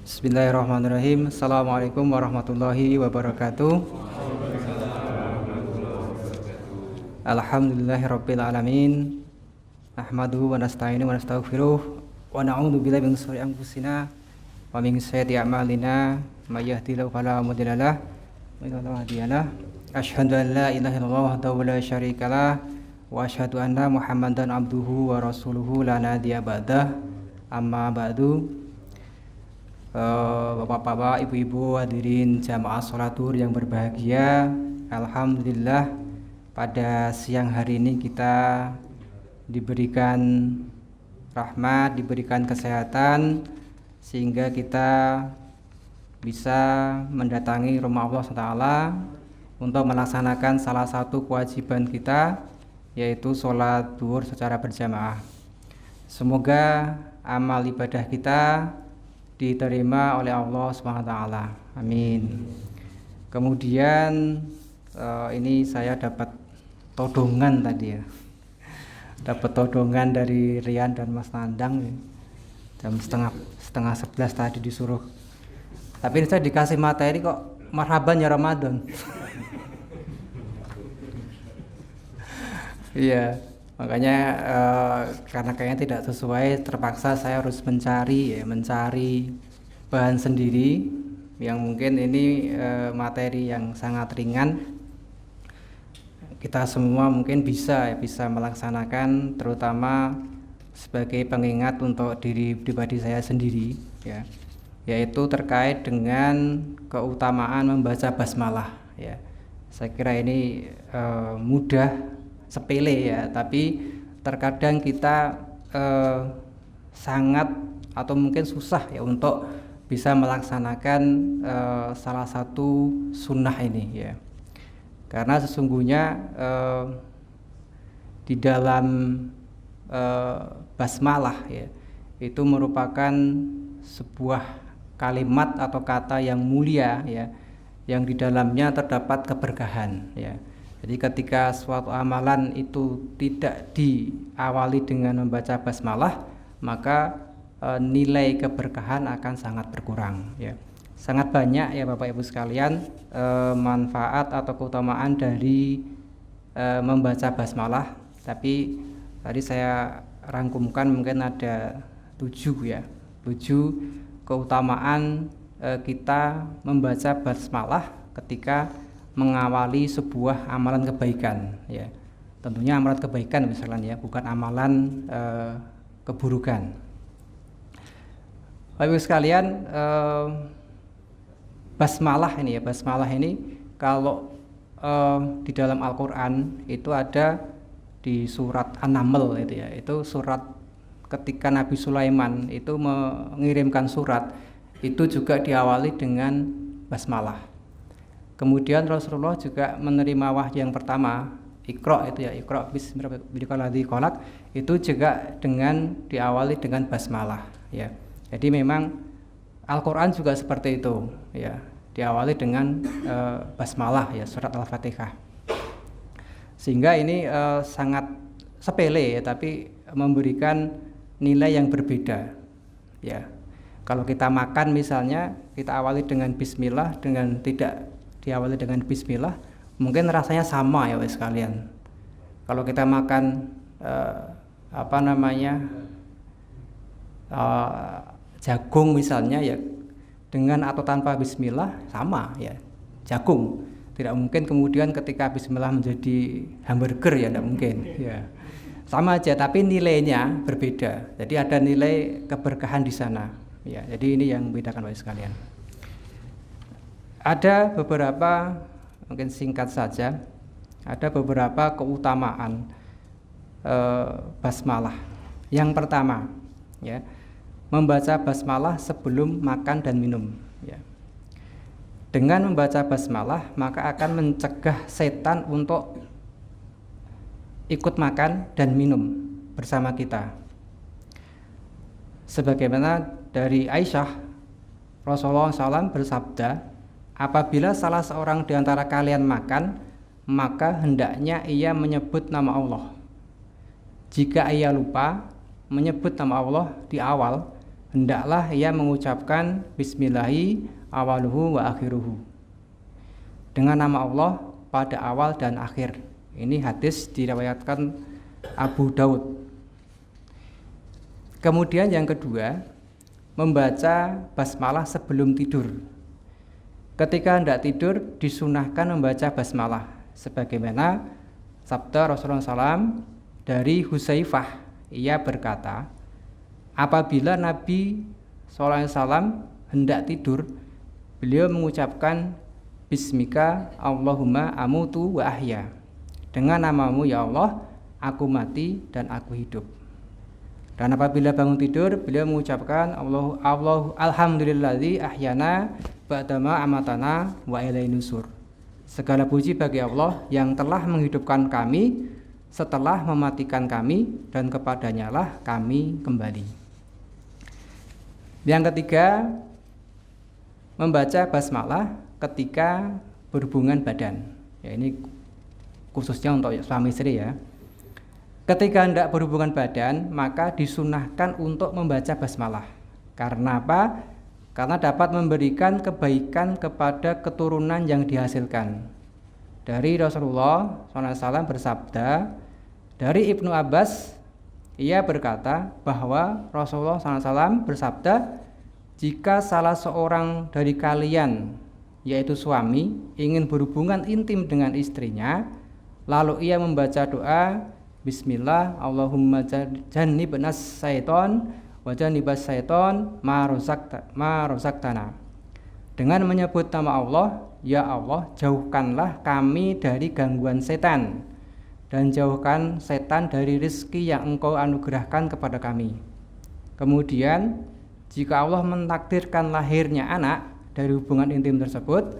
Bismillahirrahmanirrahim. Assalamualaikum warahmatullahi wabarakatuh. Alhamdulillahirabbil alamin. Nahmaduhu wa nasta'inu wa nastaghfiruh wa na'udzu billahi min shururi anfusina wa min sayyiati a'malina. May yahdihillahu fala mudilla lahu wa may yudlil fala hadiya lahu. Asyhadu an la ilaha illallah wahdahu la syarikalah wa asyhadu anna Muhammadan abduhu wa rasuluhu la nabiyya ba'dah. Amma ba'du. Bapak-bapak, ibu-ibu, hadirin jamaah sholat zuhur yang berbahagia. Alhamdulillah pada siang hari ini kita diberikan rahmat, diberikan kesehatan sehingga kita bisa mendatangi rumah Allah SWT untuk melaksanakan salah satu kewajiban kita, yaitu sholat zuhur secara berjamaah. Semoga amal ibadah kita diterima oleh Allah SWT. Amin. Kemudian ini saya dapat todongan tadi ya. Dapat todongan dari Rian dan Mas Nandang ya. Jam setengah 11 tadi disuruh. Tapi ini saya dikasih materi kok marhaban ya Ramadan. Iya. Makanya karena kayaknya tidak sesuai, terpaksa saya harus mencari bahan sendiri yang mungkin ini materi yang sangat ringan. Kita semua mungkin bisa melaksanakan, terutama sebagai pengingat untuk diri pribadi saya sendiri ya, yaitu terkait dengan keutamaan membaca basmalah ya. Saya kira ini mudah, sepele ya, tapi terkadang kita sangat atau mungkin susah ya untuk bisa melaksanakan salah satu sunnah ini ya, karena sesungguhnya di dalam basmalah ya, itu merupakan sebuah kalimat atau kata yang mulia ya, yang di dalamnya terdapat keberkahan ya. Jadi ketika suatu amalan itu tidak diawali dengan membaca basmalah, maka nilai keberkahan akan sangat berkurang ya. Sangat banyak ya Bapak Ibu sekalian manfaat atau keutamaan dari membaca basmalah. Tapi tadi saya rangkumkan mungkin ada 7 ya. 7 keutamaan kita membaca basmalah ketika mengawali sebuah amalan kebaikan ya. Tentunya amalan kebaikan misalnya ya, bukan amalan keburukan. Bapak Ibu sekalian, basmalah ini kalau di dalam Al-Qur'an itu ada di surat An-Naml itu ya. Itu surat ketika Nabi Sulaiman itu mengirimkan surat, itu juga diawali dengan basmalah. Kemudian Rasulullah juga menerima wahyu yang pertama, Iqra itu ya, Iqra bismi rabbikal ladzi khalaq, itu juga dengan diawali dengan basmalah ya. Jadi memang Al-Qur'an juga seperti itu ya, diawali dengan basmalah ya, surat Al-Fatihah. Sehingga ini sangat sepele ya, tapi memberikan nilai yang berbeda ya. Kalau kita makan misalnya, kita awali dengan bismillah, dengan tidak diawali dengan bismillah, mungkin rasanya sama ya wes sekalian. Kalau kita makan jagung misalnya ya, dengan atau tanpa bismillah sama ya, jagung. Tidak mungkin kemudian ketika bismillah menjadi hamburger ya, tidak mungkin ya. Sama aja, tapi nilainya berbeda. Jadi ada nilai keberkahan di sana ya. Jadi ini yang membedakan wes sekalian. Ada beberapa, mungkin singkat saja, ada beberapa keutamaan basmalah. Yang pertama, ya, membaca basmalah sebelum makan dan minum. Ya. Dengan membaca basmalah, maka akan mencegah setan untuk ikut makan dan minum bersama kita. Sebagaimana dari Aisyah, Rasulullah SAW bersabda, apabila salah seorang di antara kalian makan, maka hendaknya ia menyebut nama Allah. Jika ia lupa menyebut nama Allah di awal, hendaklah ia mengucapkan bismillahi awaluhu wa akhiruhu, dengan nama Allah pada awal dan akhir. Ini hadis diriwayatkan Abu Daud. Kemudian yang kedua, membaca basmalah sebelum tidur. Ketika hendak tidur disunahkan membaca basmalah, sebagaimana sabda Rasulullah SAW dari Hudzaifah. Ia berkata, apabila Nabi SAW hendak tidur, beliau mengucapkan Bismika Allahumma amutu wa ahya, dengan namamu ya Allah aku mati dan aku hidup. Dan apabila bangun tidur, beliau mengucapkan Alhamdulillazi ahyana ba'dama amatana wa ilaihi nusur. Segala puji bagi Allah yang telah menghidupkan kami setelah mematikan kami, dan kepadanya lah kami kembali. Yang ketiga, membaca basmalah ketika berhubungan badan. Ya, ini khususnya untuk suami istri ya. Ketika hendak berhubungan badan, maka disunahkan untuk membaca basmalah. Karena apa? Karena dapat memberikan kebaikan kepada keturunan yang dihasilkan. Dari Rasulullah SAW bersabda, dari Ibnu Abbas, ia berkata bahwa Rasulullah SAW bersabda, jika salah seorang dari kalian, yaitu suami, ingin berhubungan intim dengan istrinya, lalu ia membaca doa Bismillah Allahumma jannibnas syaiton wa jannibas syaiton ma razaqtana, dengan menyebut nama Allah, ya Allah jauhkanlah kami dari gangguan setan dan jauhkan setan dari rizki yang engkau anugerahkan kepada kami. Kemudian jika Allah mentakdirkan lahirnya anak dari hubungan intim tersebut,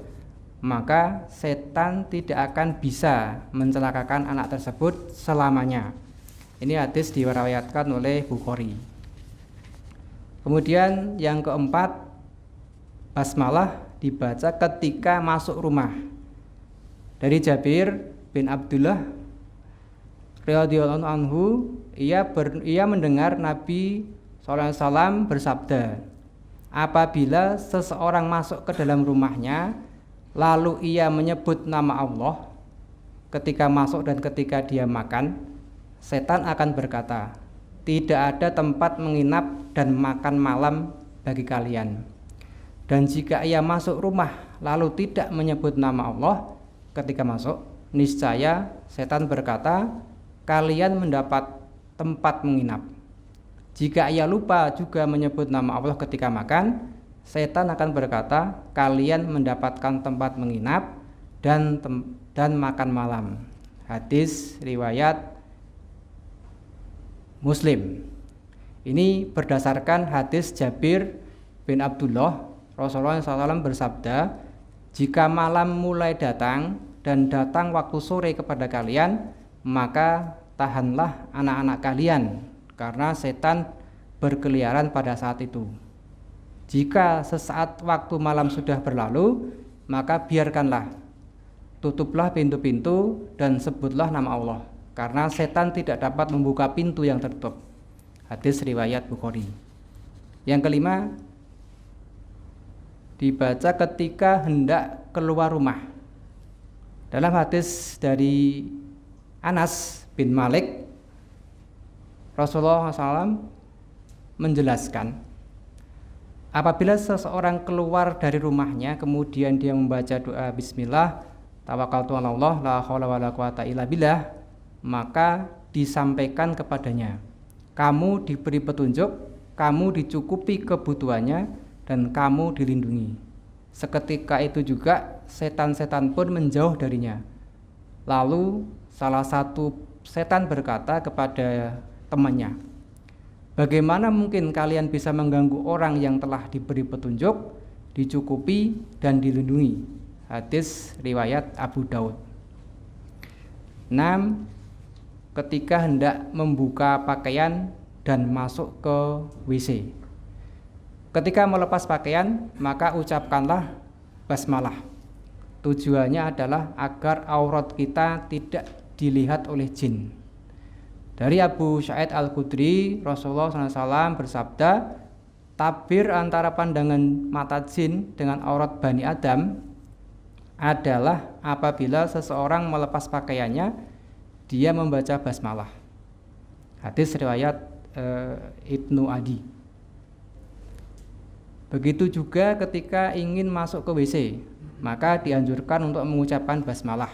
maka setan tidak akan bisa mencelakakan anak tersebut selamanya. Ini hadis diriwayatkan oleh Bukhari. Kemudian yang keempat, basmalah dibaca ketika masuk rumah. Dari Jabir bin Abdullah radhiyallahu anhu, ia mendengar Nabi SAW bersabda, apabila seseorang masuk ke dalam rumahnya lalu ia menyebut nama Allah ketika masuk dan ketika dia makan, setan akan berkata, tidak ada tempat menginap dan makan malam bagi kalian. Dan jika ia masuk rumah lalu tidak menyebut nama Allah ketika masuk, niscaya setan berkata, kalian mendapat tempat menginap. Jika ia lupa juga menyebut nama Allah ketika makan, setan akan berkata, kalian mendapatkan tempat menginap dan makan malam. Hadis riwayat Muslim. Ini berdasarkan hadis Jabir bin Abdullah. Rasulullah SAW bersabda, jika malam mulai datang dan datang waktu sore kepada kalian, maka tahanlah anak-anak kalian, karena setan berkeliaran pada saat itu. Jika sesaat waktu malam sudah berlalu, maka biarkanlah, tutuplah pintu-pintu dan sebutlah nama Allah, karena setan tidak dapat membuka pintu yang tertutup. Hadis riwayat Bukhari. Yang kelima, dibaca ketika hendak keluar rumah. Dalam hadis dari Anas bin Malik, Rasulullah SAW menjelaskan, apabila seseorang keluar dari rumahnya kemudian dia membaca doa Bismillah tawakkaltu 'ala Allah la haula wala quwata illa billah, maka disampaikan kepadanya, kamu diberi petunjuk, kamu dicukupi kebutuhannya, dan kamu dilindungi. Seketika itu juga setan-setan pun menjauh darinya. Lalu salah satu setan berkata kepada temannya, bagaimana mungkin kalian bisa mengganggu orang yang telah diberi petunjuk, dicukupi, dan dilindungi? Hadis riwayat Abu Daud. 6. Ketika hendak membuka pakaian dan masuk ke WC. Ketika melepas pakaian, maka ucapkanlah basmalah. Tujuannya adalah agar aurat kita tidak dilihat oleh jin. Dari Abu Sa'id Al-Khudri, Rasulullah SAW bersabda, tabir antara pandangan mata jin dengan aurat Bani Adam adalah apabila seseorang melepas pakaiannya, dia membaca basmalah. Hadis riwayat Ibnu Adi. Begitu juga ketika ingin masuk ke WC, maka dianjurkan untuk mengucapkan basmalah.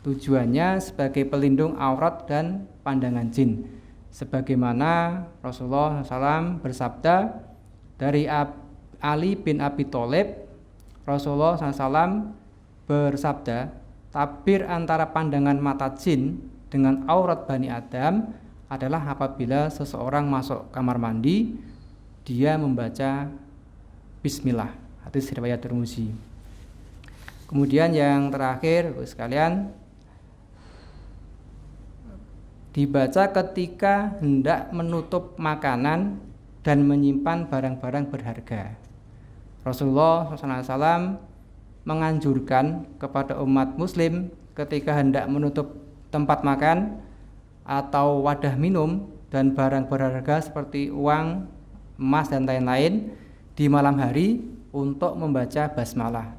Tujuannya sebagai pelindung aurat dan pandangan jin. Sebagaimana Rasulullah SAW bersabda dari Ali bin Abi Thalib, Rasulullah SAW bersabda, tabir antara pandangan mata jin dengan aurat Bani Adam adalah apabila seseorang masuk kamar mandi, dia membaca Bismillah. Hadis riwayat Tirmizi. Kemudian yang terakhir, sekalian, dibaca ketika hendak menutup makanan dan menyimpan barang-barang berharga. Rasulullah SAW menganjurkan kepada umat muslim ketika hendak menutup tempat makan atau wadah minum dan barang berharga seperti uang, emas, dan lain-lain di malam hari untuk membaca basmalah.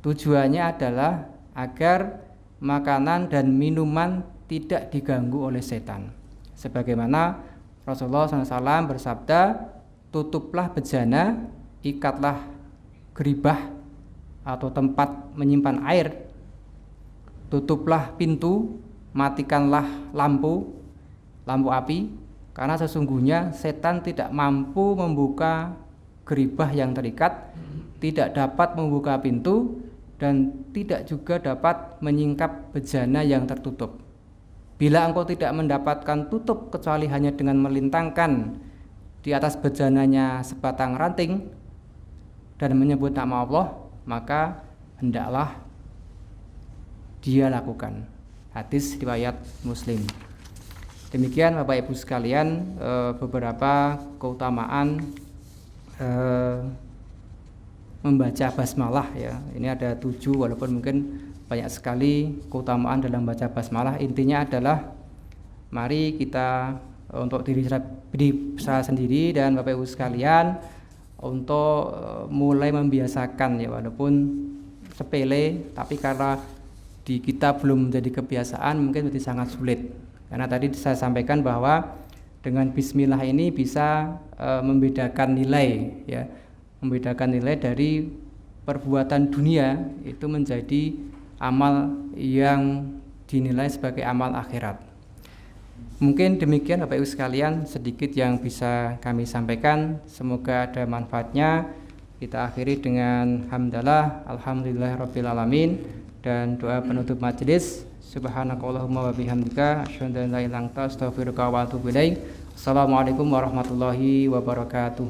Tujuannya adalah agar makanan dan minuman tidak diganggu oleh setan. Sebagaimana Rasulullah SAW bersabda, tutuplah bejana, ikatlah geribah atau tempat menyimpan air, tutuplah pintu, matikanlah lampu api, karena sesungguhnya setan tidak mampu membuka geribah yang terikat, tidak dapat membuka pintu, dan tidak juga dapat menyingkap bejana yang tertutup. Bila engkau tidak mendapatkan tutup kecuali hanya dengan melintangkan di atas bejananya sebatang ranting dan menyebut nama Allah, maka hendaklah dia lakukan. Hadis riwayat Muslim. Demikian Bapak Ibu sekalian, beberapa keutamaan membaca basmalah ya. Ini ada 7, walaupun mungkin banyak sekali keutamaan dalam baca basmalah. Intinya adalah mari kita untuk diri saya sendiri dan Bapak Ibu sekalian untuk mulai membiasakan ya, walaupun sepele, tapi karena di kita belum menjadi kebiasaan mungkin menjadi sangat sulit. Karena tadi saya sampaikan bahwa dengan bismillah ini bisa membedakan nilai ya, membedakan nilai dari perbuatan dunia itu menjadi amal yang dinilai sebagai amal akhirat. Mungkin demikian Bapak Ibu sekalian sedikit yang bisa kami sampaikan. Semoga ada manfaatnya. Kita akhiri dengan hamdalah, alhamdulillahirabbil alamin, dan doa penutup majelis. Subhanakallahumma wa bihamdika asyhadu an la ilaha illa anta astaghfiruka wa atubu ilaik. Assalamualaikum warahmatullahi wabarakatuh.